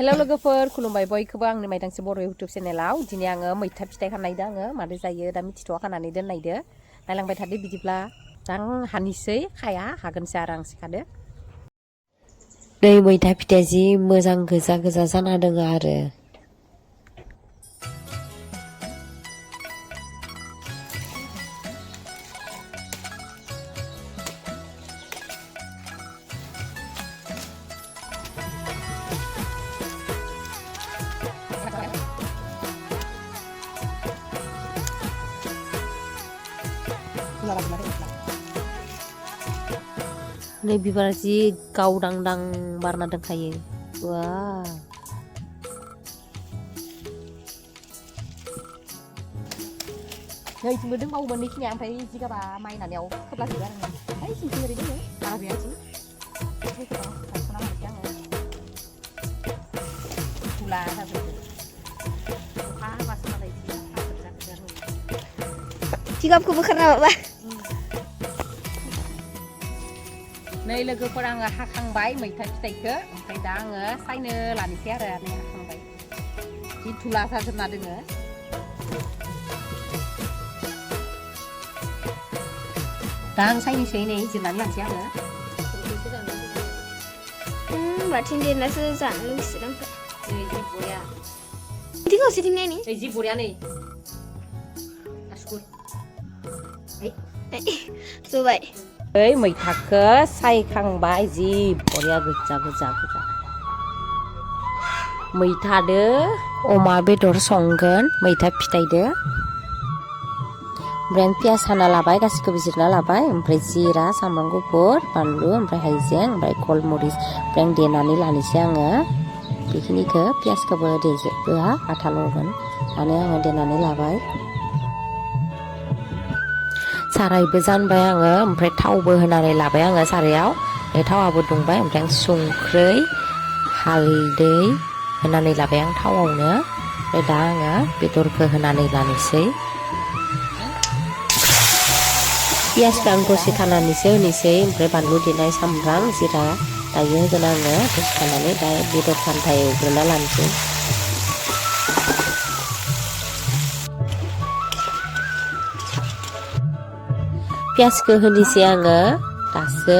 hello लोगोफोर खुलुमबाय बयखौबो आंनि मायदांसे बर' इउटुब चेनेलाव दिनै आङो मैथा फिथाइ खानायदो आङो मादो जायो दा मिथिथ'आ खानानै दोननायदो नायलांबाय थादो बिदिब्ला आं हानिसै खाया हागोनसै आरो आं सिखादो नै मैथा फिथाइया जि मोजां गोजा गोजा जाना दोङो आरो नै बिबारा जि गावदांदां बारना दोंखायो बा नै इथिंबो दंबावोमोन नैखिनिया ओमफ्राय जिगाबा माइ नानायाव खोबलाजोबो आरो ओमफ्राय सिंथिं ओरै दोङो बारा गैया इथिं दानस'ना लानोसै आङो थुला जाजोबदो अखा हाबासो मालाय जि हाजोबना जिगाबखौ बोखारना माबा नै लोगोफोर आङो हाखांबाय मैथा फिथाइखौ ओमफ्राय दा आङो सायनो लानोसै आरो नै हाखांबाय जि थुला जाजोबना दोङो दा आं सायनोसै नै जिरनानै लानोसै आङो बाथिं देरनासो जानो लुगैसोदों नै जि बरिया बिथिं हरसेथिं नायनि नै जि बरिया नै आसुगुर जबाय ओइ मैथाखौ सायखांबाय जि बरिया गोजा गोजा गोजा मैथादो अमा बेदर संगोन मैथा फिथाइदो ओमफ्राय पियास हाना लाबाय गासिखौबो जिरना लाबाय ओमफ्राय जिरा सामब्राम गुफुर बानलु ओमफ्राय हाइजें ओमफ्राय गलमरिस ओमफ्राय आं देनानै लानोसै आङो बेखिनिखौ पियासखौबो देजोबोआ आथाल' होगोन माने आङो देनानै लाबाय सारायबो जानबाय आङो ओमफ्राय थावबो होनानै लाबाय आङो सारायाव बे थावाबो दुंबाय ओमफ्राय आं संख्रै हालदै होनानै लाबाय आं थावआवनो ओमफ्राय दा आङो बेदरखौ होनानै लानोसै पियासखौ आं दसे खानानैसो होनोसै ओमफ्राय बानलु देनाय सामब्राम जिरा दायो होगोन आङो दसे खानानै दा बेदर खान्था एवग्रोना लानोसै पियासखौ होनोसै आङो दासो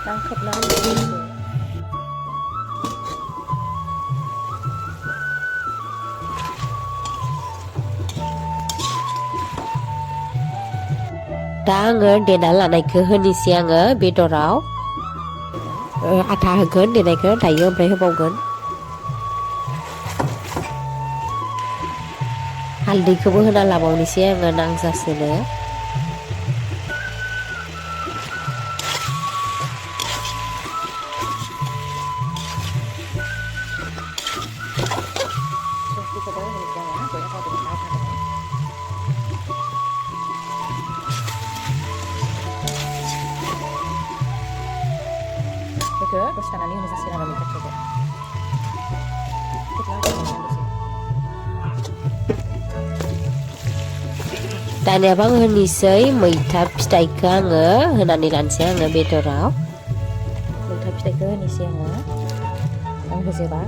नांखोबना दा आङो देना लानायखौ होनोसै आङो बेदराव आथा होगोन देनायखौ दायो ओमफ्राय होबावगोन हालदैखौबो होना लाबावनोसै आङो नांजासेनो दसे थानानै होनो जासिगोन आरो मैथाखौबो दानियाबा आं होनोसै मैथा फिथाइखौ आङो होनानै लानोसै आङो बेदराव मैथा फिथाइखौ होनोसै आङो आं होजोबा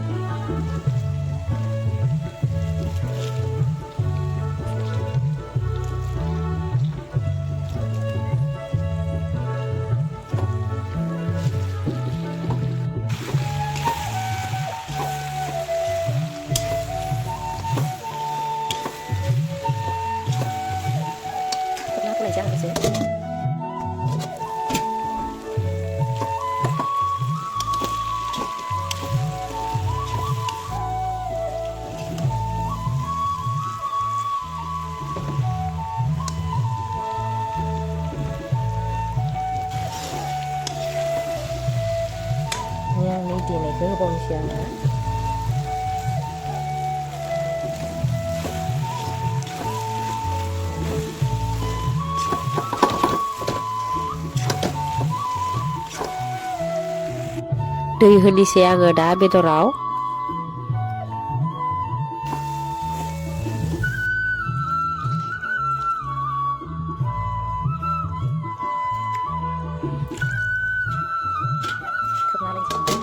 आंनि देनायखौ होबावनोसै आङो दै होनोसै आङो दा बेदराव खोबना होनोसै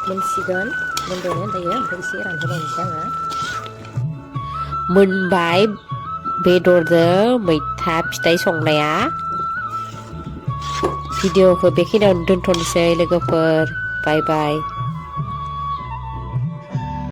मोनसिगोन मोनबायानो दायो ओमफ्राय एसे रानहोबावनोसै आङो मोनबाय बेदरजों मैथा फिथाइ संनाया भिडिअखौ बेखिनियावनो दोनथ'नोसै लोगोफोर बाय बाय